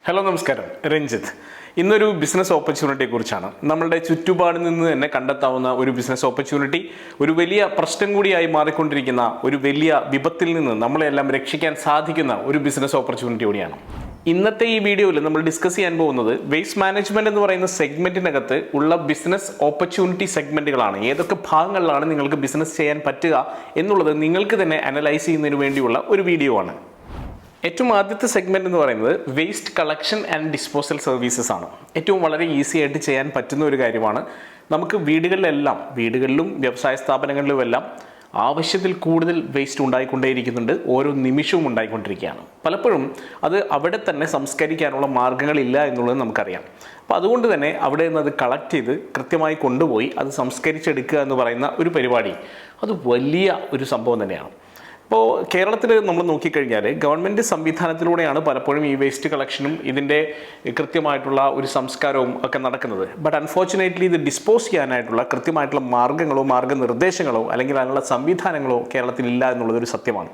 Hello നമസ്കാരം, രഞ്ജിത്ത്. ഇന്നൊരു business ഓപ്പർച്യൂണിറ്റിയെ കുറിച്ചാണ്. നമ്മളുടെ ചുറ്റുപാടിൽ നിന്ന് തന്നെ കണ്ടെത്താവുന്ന ഒരു ബിസിനസ് ഓപ്പർച്യൂണിറ്റി, ഒരു വലിയ പ്രശ്നം കൂടിയായി മാറിക്കൊണ്ടിരിക്കുന്ന ഒരു വലിയ വിപത്തിൽ നിന്ന് നമ്മളെല്ലാം രക്ഷിക്കാൻ സാധിക്കുന്ന ഒരു ബിസിനസ് ഓപ്പർച്യൂണിറ്റി കൂടിയാണ്. ഇന്നത്തെ ഈ വീഡിയോയിൽ നമ്മൾ ഡിസ്കസ് ചെയ്യാൻ പോകുന്നത് വേസ്റ്റ് മാനേജ്മെന്റ് എന്ന് പറയുന്ന സെഗ്മെന്റിനകത്ത് ഉള്ള ബിസിനസ് ഓപ്പർച്യൂണിറ്റി സെഗ്മെന്റുകളാണ്. ഏതൊക്കെ ഭാഗങ്ങളിലാണ് നിങ്ങൾക്ക് ബിസിനസ് ചെയ്യാൻ പറ്റുക എന്നുള്ളത് നിങ്ങൾക്ക് തന്നെ അനലൈസ് ചെയ്യുന്നതിന് വേണ്ടിയുള്ള ഒരു വീഡിയോ ആണ്. ഏറ്റവും ആദ്യത്തെ സെഗ്മെന്റ് എന്ന് പറയുന്നത് waste collection and disposal services ആണ്. ഏറ്റവും വളരെ ഈസി ആയിട്ട് ചെയ്യാൻ പറ്റുന്ന ഒരു കാര്യമാണ്. നമുക്ക് വീടുകളിലും വ്യവസായ സ്ഥാപനങ്ങളിലുമെല്ലാം ആവശ്യത്തിൽ കൂടുതൽ വേസ്റ്റ് ഉണ്ടായിക്കൊണ്ടേയിരിക്കുന്നുണ്ട്. ഓരോ നിമിഷവും ഉണ്ടായിക്കൊണ്ടിരിക്കുകയാണ്. പലപ്പോഴും അത് അവിടെ തന്നെ സംസ്കരിക്കാനുള്ള മാർഗ്ഗങ്ങളില്ല എന്നുള്ളത് നമുക്കറിയാം. അപ്പോൾ അതുകൊണ്ട് തന്നെ അവിടെ നിന്ന് അത് കളക്ട് ചെയ്ത് കൃത്യമായി കൊണ്ടുപോയി അത് സംസ്കരിച്ചെടുക്കുക എന്ന് പറയുന്ന ഒരു പരിപാടി, അത് വലിയ ഒരു സംഭവം തന്നെയാണ്. ഇപ്പോൾ കേരളത്തിൽ നമ്മൾ നോക്കിക്കഴിഞ്ഞാൽ ഗവൺമെൻറ് സംവിധാനത്തിലൂടെയാണ് പലപ്പോഴും ഈ വേസ്റ്റ് കളക്ഷനും ഇതിൻ്റെ കൃത്യമായിട്ടുള്ള ഒരു സംസ്കാരവും ഒക്കെ നടക്കുന്നത്. ബട്ട് അൺഫോർച്ചുനേറ്റ്ലി ഇത് ഡിസ്പോസ് ചെയ്യാനായിട്ടുള്ള കൃത്യമായിട്ടുള്ള മാർഗ്ഗനിർദ്ദേശങ്ങളോ അല്ലെങ്കിൽ അതിനുള്ള സംവിധാനങ്ങളോ കേരളത്തിലില്ല എന്നുള്ളതൊരു സത്യമാണ്.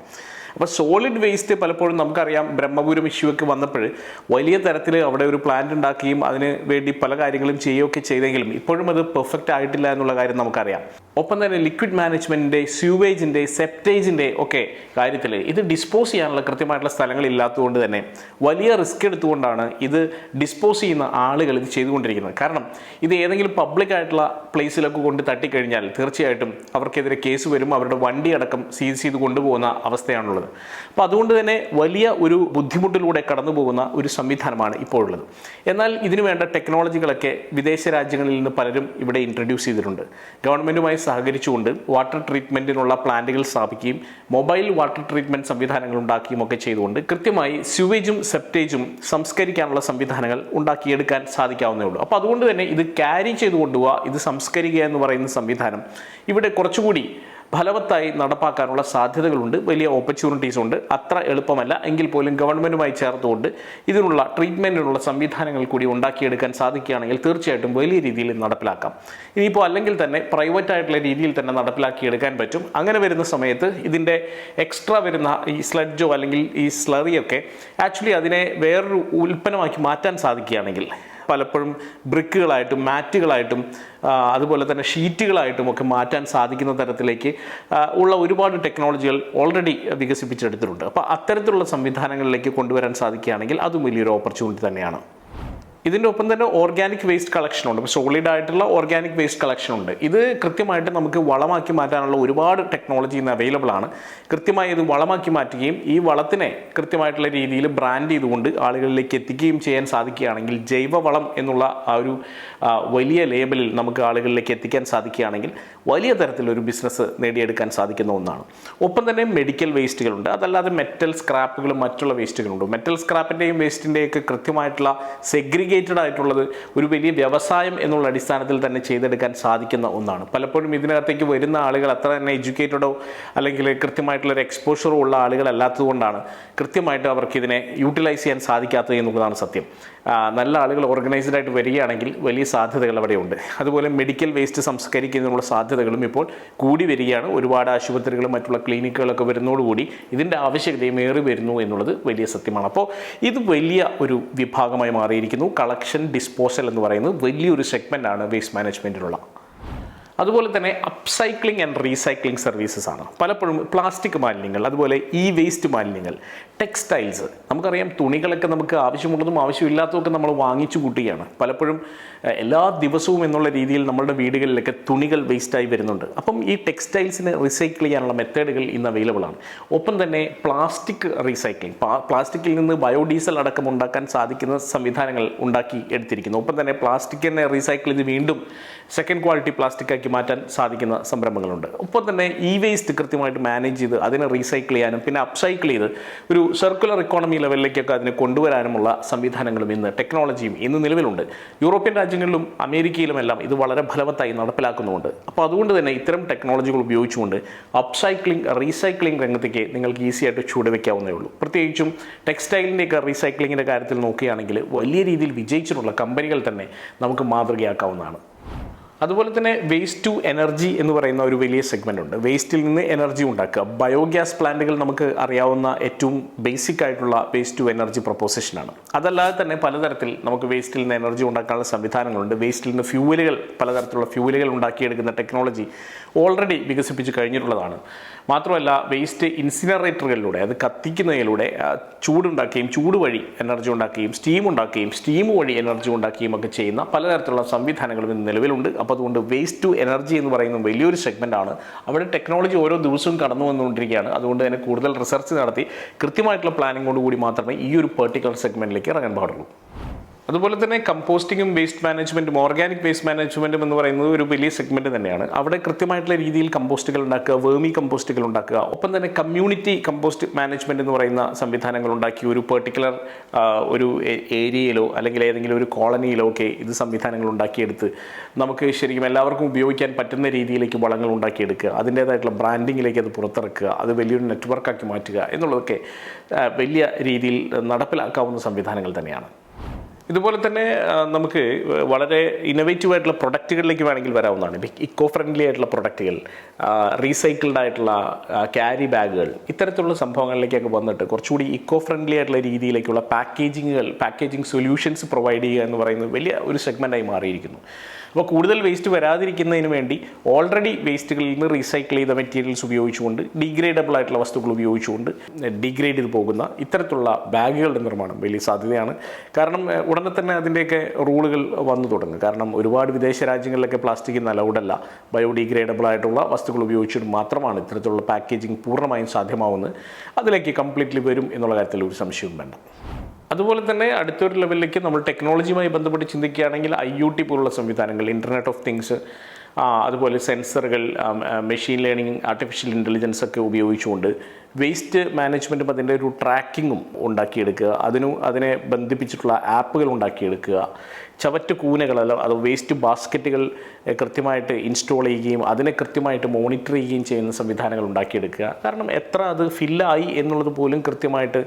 അപ്പോൾ സോളിഡ് വേസ്റ്റ് പലപ്പോഴും നമുക്കറിയാം, ബ്രഹ്മപുരം ഇഷ്യൂ ഒക്കെ വന്നപ്പോൾ വലിയ തരത്തിൽ അവിടെ ഒരു പ്ലാന്റ് ഉണ്ടാക്കുകയും അതിന് വേണ്ടി പല കാര്യങ്ങളും ചെയ്യുകയൊക്കെ ചെയ്തെങ്കിലും ഇപ്പോഴും അത് പെർഫെക്റ്റ് ആയിട്ടില്ല എന്നുള്ള കാര്യം നമുക്കറിയാം. ഒപ്പം തന്നെ ലിക്വിഡ് മാനേജ്മെൻറ്റിൻ്റെ, സ്യൂവേജിൻ്റെ, സെപ്റ്റേജിൻ്റെ ഒക്കെ കാര്യത്തിൽ ഇത് ഡിസ്പോസ് ചെയ്യാനുള്ള കൃത്യമായിട്ടുള്ള സ്ഥലങ്ങളില്ലാത്തതുകൊണ്ട് തന്നെ വലിയ റിസ്ക് എടുത്തുകൊണ്ടാണ് ഇത് ഡിസ്പോസ് ചെയ്യുന്ന ആളുകൾ ഇത് ചെയ്തുകൊണ്ടിരിക്കുന്നത്. കാരണം ഇത് ഏതെങ്കിലും പബ്ലിക് ആയിട്ടുള്ള പ്ലേസിലൊക്കെ കൊണ്ട് തട്ടിക്കഴിഞ്ഞാൽ തീർച്ചയായിട്ടും അവർക്കെതിരെ കേസ് വരും. അവരുടെ വണ്ടി അടക്കം സീസ് ചെയ്ത് കൊണ്ടുപോകുന്ന അവസ്ഥയാണുള്ളത്. അപ്പോൾ അതുകൊണ്ട് തന്നെ വലിയ ഒരു ബുദ്ധിമുട്ടിലൂടെ കടന്നു പോകുന്ന ഒരു സംവിധാനമാണ് ഇപ്പോഴുള്ളത്. എന്നാൽ ഇതിനു വേണ്ട ടെക്നോളജികളൊക്കെ വിദേശ രാജ്യങ്ങളിൽ നിന്ന് പലരും ഇവിടെ ഇൻട്രൊഡ്യൂസ് ചെയ്തിട്ടുണ്ട്. ഗവൺമെൻറ്റുമായി സഹകരിച്ചുകൊണ്ട് വാട്ടർ ട്രീറ്റ്മെൻറ്റിനുള്ള പ്ലാന്റുകൾ സ്ഥാപിക്കുകയും മൊബൈൽ വാട്ടർ ട്രീറ്റ്മെൻറ്റ് സംവിധാനങ്ങൾ ഉണ്ടാക്കുകയും ഒക്കെ ചെയ്തുകൊണ്ട് കൃത്യമായി സ്യൂവേജും സെപ്റ്റേജും സംസ്കരിക്കാനുള്ള സംവിധാനങ്ങൾ ഉണ്ടാക്കിയെടുക്കാൻ സാധിക്കാവുന്നേ ഉള്ളൂ. അപ്പോൾ അതുകൊണ്ട് തന്നെ ഇത് ക്യാരി ചെയ്ത് കൊണ്ടുപോവുക, ഇത് സംസ്കരിക്കുക എന്ന് പറയുന്ന സംവിധാനം ഇവിടെ കുറച്ചുകൂടി ഫലവത്തായി നടപ്പാക്കാനുള്ള സാധ്യതകളുണ്ട്, വലിയ ഓപ്പർച്യൂണിറ്റീസ് ഉണ്ട്. അത്ര എളുപ്പമല്ല എങ്കിൽ പോലും ഗവൺമെൻറ്റുമായി ചേർത്തുകൊണ്ട് ഇതിനുള്ള ട്രീറ്റ്മെൻറ്റിനുള്ള സംവിധാനങ്ങൾ കൂടി ഉണ്ടാക്കിയെടുക്കാൻ സാധിക്കുകയാണെങ്കിൽ തീർച്ചയായിട്ടും വലിയ രീതിയിൽ നടപ്പിലാക്കാം. ഇനിയിപ്പോൾ അല്ലെങ്കിൽ തന്നെ പ്രൈവറ്റ് ആയിട്ടുള്ള രീതിയിൽ തന്നെ നടപ്പിലാക്കിയെടുക്കാൻ പറ്റും. അങ്ങനെ വരുന്ന സമയത്ത് ഇതിൻ്റെ എക്സ്ട്രാ വരുന്ന ഈ സ്ലഡ്ജോ അല്ലെങ്കിൽ ഈ സ്ലറിയൊക്കെ ആക്ച്വലി അതിനെ വേറൊരു ഉൽപ്പന്നമാക്കി മാറ്റാൻ സാധിക്കുകയാണെങ്കിൽ പലപ്പോഴും ബ്രിക്കുകളായിട്ടും മാറ്റുകളായിട്ടും അതുപോലെ തന്നെ ഷീറ്റുകളായിട്ടും ഒക്കെ മാറ്റാൻ സാധിക്കുന്ന തരത്തിലേക്ക് ഉള്ള ഒരുപാട് ടെക്നോളജികൾ ഓൾറെഡി വികസിപ്പിച്ചെടുത്തിട്ടുണ്ട്. അപ്പോൾ അത്തരത്തിലുള്ള സംവിധാനങ്ങളിലേക്ക് കൊണ്ടുവരാൻ സാധിക്കുകയാണെങ്കിൽ അതും വലിയൊരു ഓപ്പർച്യൂണിറ്റി തന്നെയാണ്. ഇതിൻ്റെ ഒപ്പം തന്നെ ഓർഗാനിക് വേസ്റ്റ് കളക്ഷൻ ഉണ്ട്. ഇപ്പോൾ സോളിഡ് ആയിട്ടുള്ള ഓർഗാനിക് വേസ്റ്റ് കളക്ഷൻ ഉണ്ട്. ഇത് കൃത്യമായിട്ട് നമുക്ക് വളമാക്കി മാറ്റാനുള്ള ഒരുപാട് ടെക്നോളജി ഇന്ന് അവൈലബിൾ ആണ്. കൃത്യമായി ഇത് വളമാക്കി മാറ്റുകയും ഈ വളത്തിനെ കൃത്യമായിട്ടുള്ള രീതിയിൽ ബ്രാൻഡ് ചെയ്തുകൊണ്ട് ആളുകളിലേക്ക് എത്തിക്കുകയും ചെയ്യാൻ സാധിക്കുകയാണെങ്കിൽ, ജൈവവളം എന്നുള്ള ആ ഒരു വലിയ ലേബലിൽ നമുക്ക് ആളുകളിലേക്ക് എത്തിക്കാൻ സാധിക്കുകയാണെങ്കിൽ വലിയ തരത്തിലൊരു ബിസിനസ് നേടിയെടുക്കാൻ സാധിക്കുന്ന ഒന്നാണ്. ഒപ്പം തന്നെ മെഡിക്കൽ വേസ്റ്റുകളുണ്ട്. അതല്ലാതെ മെറ്റൽ സ്ക്രാപ്പുകളും മറ്റുള്ള വേസ്റ്റുകളുണ്ട്. മെറ്റൽ സ്ക്രാപ്പിൻ്റെയും വേസ്റ്റിൻ്റെയൊക്കെ കൃത്യമായിട്ടുള്ള സെഗ്രിഗേറ്റഡ് ആയിട്ടുള്ളത് ഒരു വലിയ വ്യവസായം എന്നുള്ള അടിസ്ഥാനത്തിൽ തന്നെ ചെയ്തെടുക്കാൻ സാധിക്കുന്ന ഒന്നാണ്. പലപ്പോഴും ഇതിനകത്തേക്ക് വരുന്ന ആളുകൾ അത്ര തന്നെ എഡ്യൂക്കേറ്റഡോ അല്ലെങ്കിൽ കൃത്യമായിട്ടുള്ളൊരു എക്സ്പോഷറോ ഉള്ള ആളുകളല്ലാത്തതുകൊണ്ടാണ് കൃത്യമായിട്ട് അവർക്ക് ഇതിനെ യൂട്ടിലൈസ് ചെയ്യാൻ സാധിക്കാത്തത് എന്നുള്ളതാണ് സത്യം. നല്ല ആളുകൾ ഓർഗനൈസ്ഡ് ആയിട്ട് വരികയാണെങ്കിൽ വലിയ സാധ്യതകൾ അവിടെയുണ്ട്. അതുപോലെ മെഡിക്കൽ വേസ്റ്റ് സംസ്കരിക്കുന്നതിനുള്ള സാധ്യതകളും ഇപ്പോൾ കൂടി വരികയാണ്. ഒരുപാട് ആശുപത്രികളും മറ്റുള്ള ക്ലിനിക്കുകളൊക്കെ വരുന്നതോടുകൂടി ഇതിൻ്റെ ആവശ്യകതയും ഏറി വരുന്നു എന്നുള്ളത് വലിയ സത്യമാണ്. അപ്പോൾ ഇത് വലിയ ഒരു വിഭാഗമായി മാറിയിരിക്കുന്നു. കളക്ഷൻ, ഡിസ്പോസൽ എന്ന് പറയുന്നത് വലിയൊരു സെഗ്മെൻ്റാണ് വേസ്റ്റ് മാനേജ്മെൻറ്റിലുള്ള. അതുപോലെ തന്നെ അപ്സൈക്ലിംഗ് ആൻഡ് റീസൈക്ലിംഗ് സർവീസസ് ആണ്. പലപ്പോഴും പ്ലാസ്റ്റിക് മാലിന്യങ്ങൾ, അതുപോലെ ഈ വേസ്റ്റ് മാലിന്യങ്ങൾ, ടെക്സ്റ്റൈൽസ്, നമുക്കറിയാം തുണികളൊക്കെ നമുക്ക് ആവശ്യമുള്ളതും ആവശ്യമില്ലാത്തതൊക്കെ നമ്മൾ വാങ്ങിച്ചു കൂട്ടുകയാണ്. പലപ്പോഴും എല്ലാ ദിവസവും എന്നുള്ള രീതിയിൽ നമ്മളുടെ വീടുകളിലൊക്കെ തുണികൾ വേസ്റ്റായി വരുന്നുണ്ട്. അപ്പം ഈ ടെക്സ്റ്റൈൽസിന് റീസൈക്കിൾ ചെയ്യാനുള്ള മെത്തേഡുകൾ ഇന്ന് അവൈലബിൾ ആണ്. ഒപ്പം തന്നെ പ്ലാസ്റ്റിക് റീസൈക്ലിംഗ്, പ്ലാസ്റ്റിക്കിൽ നിന്ന് ബയോഡീസൽ അടക്കം ഉണ്ടാക്കാൻ സാധിക്കുന്ന സംവിധാനങ്ങൾ ഉണ്ടാക്കി എടുത്തിരിക്കുന്നു. ഒപ്പം തന്നെ പ്ലാസ്റ്റിക്കിനെ റീസൈക്കിൾ ചെയ്ത് വീണ്ടും സെക്കൻഡ് ക്വാളിറ്റി പ്ലാസ്റ്റിക്കാക്കി മാറ്റാൻ സാധിക്കുന്ന സംരംഭങ്ങളുണ്ട്. ഒപ്പം തന്നെ ഈ വേസ്റ്റ് കൃത്യമായിട്ട് മാനേജ് ചെയ്ത് അതിനെ റീസൈക്കിൾ ചെയ്യാനും പിന്നെ അപ്സൈക്കിൾ ചെയ്ത് ഒരു സർക്കുലർ ഇക്കോണമി ലെവലിലേക്കൊക്കെ അതിനെ കൊണ്ടുവരാനുമുള്ള സംവിധാനങ്ങളും ഇന്ന് ടെക്നോളജിയും ഇന്ന് നിലവിലുണ്ട്. യൂറോപ്യൻ രാജ്യങ്ങളിലും അമേരിക്കയിലുമെല്ലാം ഇത് വളരെ ഫലവത്തായി നടപ്പിലാക്കുന്നുമുണ്ട്. അപ്പോൾ അതുകൊണ്ട് തന്നെ ഇത്തരം ടെക്നോളജികൾ ഉപയോഗിച്ചുകൊണ്ട് അപ്സൈക്ലിംഗ്, റീസൈക്ലിംഗ് രംഗത്തേക്ക് നിങ്ങൾക്ക് ഈസി ആയിട്ട് ചുവടുവെക്കാവുന്നേ ഉള്ളൂ. പ്രത്യേകിച്ചും ടെക്സ്റ്റൈലിൻ്റെയൊക്കെ റീസൈക്ലിങ്ങിൻ്റെ കാര്യത്തിൽ നോക്കുകയാണെങ്കിൽ വലിയ രീതിയിൽ വിജയിച്ചിട്ടുള്ള കമ്പനികൾ തന്നെ നമുക്ക് മാതൃകയാക്കാവുന്നതാണ്. അതുപോലെ തന്നെ വേസ്റ്റ് ടു എനർജി എന്ന് പറയുന്ന ഒരു വലിയ സെഗ്മെൻ്റ് ഉണ്ട്. വേസ്റ്റിൽ നിന്ന് എനർജി ഉണ്ടാക്കുക. ബയോഗ്യാസ് പ്ലാന്റുകൾ നമുക്ക് അറിയാവുന്ന ഏറ്റവും ബേസിക് ആയിട്ടുള്ള വേസ്റ്റ് ടു എനർജി പ്രൊപ്പോസിഷനാണ്. അതല്ലാതെ തന്നെ പലതരത്തിൽ നമുക്ക് വേസ്റ്റിൽ നിന്ന് എനർജി ഉണ്ടാക്കാനുള്ള സംവിധാനങ്ങളുണ്ട്. വേസ്റ്റിൽ നിന്ന് ഫ്യൂവലുകൾ, പലതരത്തിലുള്ള ഫ്യൂവലുകൾ ഉണ്ടാക്കിയെടുക്കുന്ന ടെക്നോളജി ഓൾറെഡി വികസിപ്പിച്ച് കഴിഞ്ഞിട്ടുള്ളതാണ്. മാത്രമല്ല വേസ്റ്റ് ഇൻസിനറേറ്ററുകളിലൂടെ, അത് കത്തിക്കുന്നതിലൂടെ ചൂടുണ്ടാക്കുകയും ചൂട് വഴി എനർജി ഉണ്ടാക്കുകയും സ്റ്റീം വഴി എനർജി ഉണ്ടാക്കുകയും ഒക്കെ ചെയ്യുന്ന പലതരത്തിലുള്ള സംവിധാനങ്ങളും ഇന്ന് നിലവിലുണ്ട്. അപ്പോൾ അതുകൊണ്ട് വേസ്റ്റ് ടു എനർജി എന്ന് പറയുന്ന വലിയൊരു സെഗ്മെൻ്റാണ്. അവിടെ ടെക്നോളജി ഓരോ ദിവസവും കടന്നു വന്നുകൊണ്ടിരിക്കുകയാണ്. അതുകൊണ്ട് തന്നെ കൂടുതൽ റിസർച്ച് നടത്തി കൃത്യമായിട്ടുള്ള പ്ലാനിങ്ങോടുകൂടി മാത്രമേ ഈ ഒരു പെർട്ടിക്കുലർ സെഗ്മെൻറ്റിലേക്ക് ഇറങ്ങാൻ പാടുള്ളൂ. അതുപോലെ തന്നെ കമ്പോസ്റ്റിങ്ങും വേസ്റ്റ് മാനേജ്മെൻറ്റും ഓർഗാനിക് വേസ്റ്റ് മാനേജ്മെൻറ്റും എന്ന് പറയുന്നത് ഒരു വലിയ സെഗ്മെൻറ്റ് തന്നെയാണ്. അവിടെ കൃത്യമായിട്ടുള്ള രീതിയിൽ കമ്പോസ്റ്റുകൾ ഉണ്ടാക്കുക, വേർമി കമ്പോസ്റ്റുകൾ ഉണ്ടാക്കുക, ഒപ്പം തന്നെ കമ്മ്യൂണിറ്റി കമ്പോസ്റ്റ് മാനേജ്മെൻറ്റ് എന്ന് പറയുന്ന സംവിധാനങ്ങൾ ഉണ്ടാക്കി ഒരു പെർട്ടിക്കുലർ ഒരു ഏരിയയിലോ അല്ലെങ്കിൽ ഏതെങ്കിലും ഒരു കോളനിയിലോ ഒക്കെ ഇത് സംവിധാനങ്ങൾ ഉണ്ടാക്കിയെടുത്ത് നമുക്ക് ശരിക്കും എല്ലാവർക്കും ഉപയോഗിക്കാൻ പറ്റുന്ന രീതിയിലേക്ക് വളങ്ങൾ ഉണ്ടാക്കിയെടുക്കുക, അതിൻ്റേതായിട്ടുള്ള ബ്രാൻഡിങ്ങിലേക്ക് അത് പുറത്തിറക്കുക, അത് വലിയൊരു നെറ്റ്വർക്കാക്കി മാറ്റുക എന്നുള്ളതൊക്കെ വലിയ രീതിയിൽ നടപ്പിലാക്കാവുന്ന സംവിധാനങ്ങൾ തന്നെയാണ്. ഇതുപോലെ തന്നെ നമുക്ക് വളരെ ഇന്നോവേറ്റീവ് ആയിട്ടുള്ള പ്രൊഡക്റ്റുകളിലേക്ക് വേണമെങ്കിൽ വരാവുന്നതാണ്. ഇക്കോ ഫ്രണ്ട്ലി ആയിട്ടുള്ള പ്രൊഡക്റ്റുകൾ, റീസൈക്കിൾഡ് ആയിട്ടുള്ള ക്യാരി ബാഗുകൾ, ഇത്തരത്തിലുള്ള സംഭവങ്ങളിലേക്കൊക്കെ വന്നിട്ട് കുറച്ചുകൂടി ഇക്കോ ഫ്രണ്ട്ലി ആയിട്ടുള്ള രീതിയിലേക്കുള്ള പാക്കേജിങ് സൊല്യൂഷൻസ് പ്രൊവൈഡ് ചെയ്യുക എന്ന് പറയുന്നത് വലിയ ഒരു സെഗ്മെൻറ്റായി മാറിയിരിക്കുന്നു. അപ്പോൾ കൂടുതൽ വേസ്റ്റ് വരാതിരിക്കുന്നതിന് വേണ്ടി ഓൾറെഡി വേസ്റ്റുകളിൽ നിന്ന് റീസൈക്കിൾ ചെയ്ത മെറ്റീരിയൽസ് ഉപയോഗിച്ചുകൊണ്ട് ഡീഗ്രേഡബിൾ ആയിട്ടുള്ള വസ്തുക്കൾ ഉപയോഗിച്ചുകൊണ്ട് ഡീഗ്രേഡ് ചെയ്ത് പോകുന്ന ഇത്തരത്തിലുള്ള ബാഗുകളുടെ നിർമ്മാണം വലിയ സാധ്യതയാണ്. കാരണം ഉടനെ തന്നെ അതിൻ്റെയൊക്കെ റൂളുകൾ വന്നു തുടങ്ങും. കാരണം ഒരുപാട് വിദേശ രാജ്യങ്ങളിലൊക്കെ പ്ലാസ്റ്റിക് അലൗഡല്ല, ബയോഡീഗ്രേഡബിൾ ആയിട്ടുള്ള വസ്തുക്കൾ ഉപയോഗിച്ചിട്ട് മാത്രമാണ് ഇത്തരത്തിലുള്ള പാക്കേജിങ് പൂർണ്ണമായും സാധ്യമാവുന്നത്. അതിലേക്ക് കംപ്ലീറ്റ്ലി വരും എന്നുള്ള കാര്യത്തിൽ ഒരു സംശയവും വേണ്ട. അതുപോലെ തന്നെ അടുത്തൊരു ലെവലിലേക്ക് നമ്മൾ ടെക്നോളജിയുമായി ബന്ധപ്പെട്ട് ചിന്തിക്കുകയാണെങ്കിൽ IoT പോലുള്ള സംവിധാനങ്ങൾ, ഇൻ്റർനെറ്റ് ഓഫ് തിങ്സ്, അതുപോലെ സെൻസറുകൾ, മെഷീൻ ലേണിംഗ്, ആർട്ടിഫിഷ്യൽ ഇൻ്റലിജൻസ് ഒക്കെ ഉപയോഗിച്ചുകൊണ്ട് വേസ്റ്റ് മാനേജ്മെൻറ്റും അതിൻ്റെ ഒരു ട്രാക്കിങ്ങും ഉണ്ടാക്കിയെടുക്കുക, അതിനെ ബന്ധിപ്പിച്ചിട്ടുള്ള ആപ്പുകൾ ഉണ്ടാക്കിയെടുക്കുക, ചവറ്റ് കൂനകൾ അത് വേസ്റ്റ് ബാസ്ക്കറ്റുകൾ കൃത്യമായിട്ട് ഇൻസ്റ്റോൾ ചെയ്യുകയും അതിനെ കൃത്യമായിട്ട് മോണിറ്റർ ചെയ്യുകയും ചെയ്യുന്ന സംവിധാനങ്ങൾ ഉണ്ടാക്കിയെടുക്കുക. കാരണം എത്ര അത് ഫില്ലായി എന്നുള്ളത് പോലും കൃത്യമായിട്ട്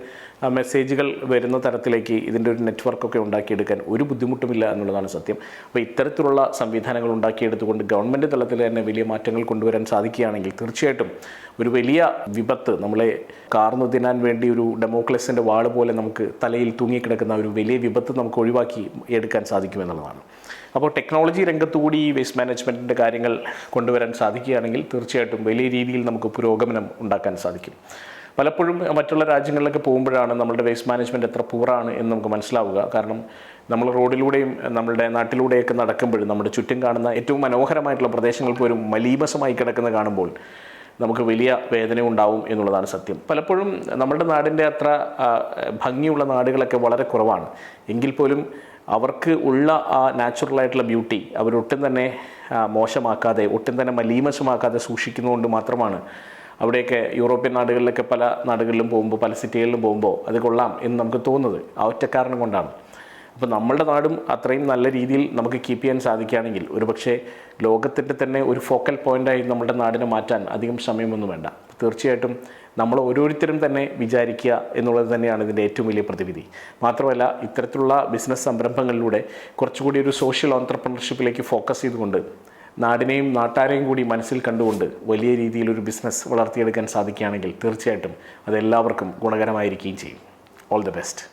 മെസ്സേജുകൾ വരുന്ന തരത്തിലേക്ക് ഇതിൻ്റെ ഒരു നെറ്റ്വർക്കൊക്കെ ഉണ്ടാക്കിയെടുക്കാൻ ഒരു ബുദ്ധിമുട്ടുമില്ല എന്നുള്ളതാണ് സത്യം. അപ്പോൾ ഇത്തരത്തിലുള്ള സംവിധാനങ്ങൾ ഉണ്ടാക്കിയെടുത്തുകൊണ്ട് ഗവൺമെൻറ് തലത്തിൽ തന്നെ വലിയ മാറ്റങ്ങൾ കൊണ്ടുവരാൻ സാധിക്കുകയാണെങ്കിൽ തീർച്ചയായിട്ടും ഒരു വലിയ വിപത്ത് നമ്മളെ കാർന്നു തിന്നാൻ വേണ്ടി ഒരു ഡെമോക്രസിൻ്റെ വാള് പോലെ നമുക്ക് തലയിൽ തൂങ്ങിക്കിടക്കുന്ന ഒരു വലിയ വിപത്ത് നമുക്ക് ഒഴിവാക്കി എടുക്കാൻ സാധിക്കുമെന്നുള്ളതാണ്. അപ്പോൾ ടെക്നോളജി രംഗത്തുകൂടി ഈ വേസ്റ്റ് മാനേജ്മെൻറ്റിൻ്റെ കാര്യങ്ങൾ കൊണ്ടുവരാൻ സാധിക്കുകയാണെങ്കിൽ തീർച്ചയായിട്ടും വലിയ രീതിയിൽ നമുക്ക് പുരോഗമനം ഉണ്ടാക്കാൻ സാധിക്കും. പലപ്പോഴും മറ്റുള്ള രാജ്യങ്ങളിലൊക്കെ പോകുമ്പോഴാണ് നമ്മളുടെ വേസ്റ്റ് മാനേജ്മെൻറ്റ് എത്ര പൂറാണ് എന്ന് നമുക്ക് മനസ്സിലാവുക. കാരണം നമ്മൾ റോഡിലൂടെയും നമ്മളുടെ നാട്ടിലൂടെയൊക്കെ നടക്കുമ്പോഴും നമ്മുടെ ചുറ്റും കാണുന്ന ഏറ്റവും മനോഹരമായിട്ടുള്ള പ്രദേശങ്ങൾ പോലും മലീമസമായി കിടക്കുന്ന കാണുമ്പോൾ നമുക്ക് വലിയ വേദന ഉണ്ടാവും എന്നുള്ളതാണ് സത്യം. പലപ്പോഴും നമ്മുടെ നാടിൻ്റെ അത്ര ഭംഗിയുള്ള നാടുകളൊക്കെ വളരെ കുറവാണ്. എങ്കിൽ പോലും അവർക്ക് ഉള്ള ആ നാച്ചുറലായിട്ടുള്ള ബ്യൂട്ടി അവരൊട്ടും തന്നെ മോശമാക്കാതെ, ഒട്ടും തന്നെ മലീമസമാക്കാതെ സൂക്ഷിക്കുന്നതുകൊണ്ട് മാത്രമാണ് അവിടെയൊക്കെ യൂറോപ്യൻ നാടുകളിലൊക്കെ പല നാടുകളിലും പോകുമ്പോൾ, പല സിറ്റികളിലും പോകുമ്പോൾ അത് കൊള്ളാം എന്ന് നമുക്ക് തോന്നുന്നത് ആ ഒറ്റ കാരണം കൊണ്ടാണ്. അപ്പോൾ നമ്മളുടെ നാടും അത്രയും നല്ല രീതിയിൽ നമുക്ക് കീപ്പ് ചെയ്യാൻ സാധിക്കുകയാണെങ്കിൽ ഒരുപക്ഷെ ലോകത്തിൻ്റെ തന്നെ ഒരു ഫോക്കൽ പോയിൻ്റായി നമ്മുടെ നാടിനെ മാറ്റാൻ അധികം സമയമൊന്നും വേണ്ട. തീർച്ചയായിട്ടും നമ്മൾ ഓരോരുത്തരും തന്നെ വിചാരിക്കുക എന്നുള്ളത് തന്നെയാണ് ഇതിൻ്റെ ഏറ്റവും വലിയ പ്രതിവിധി. മാത്രമല്ല ഇത്തരത്തിലുള്ള ബിസിനസ് സംരംഭങ്ങളിലൂടെ കുറച്ചുകൂടി ഒരു സോഷ്യൽ ഓൺട്രപ്രണർഷിപ്പിലേക്ക് ഫോക്കസ് ചെയ്തുകൊണ്ട് നാടിനെയും നാട്ടാരെയും കൂടി മനസ്സിൽ കണ്ടുകൊണ്ട് വലിയ രീതിയിലൊരു ബിസിനസ് വളർത്തിയെടുക്കാൻ സാധിക്കുകയാണെങ്കിൽ തീർച്ചയായിട്ടും അതെല്ലാവർക്കും ഗുണകരമായിരിക്കുകയും ചെയ്യും. All the best.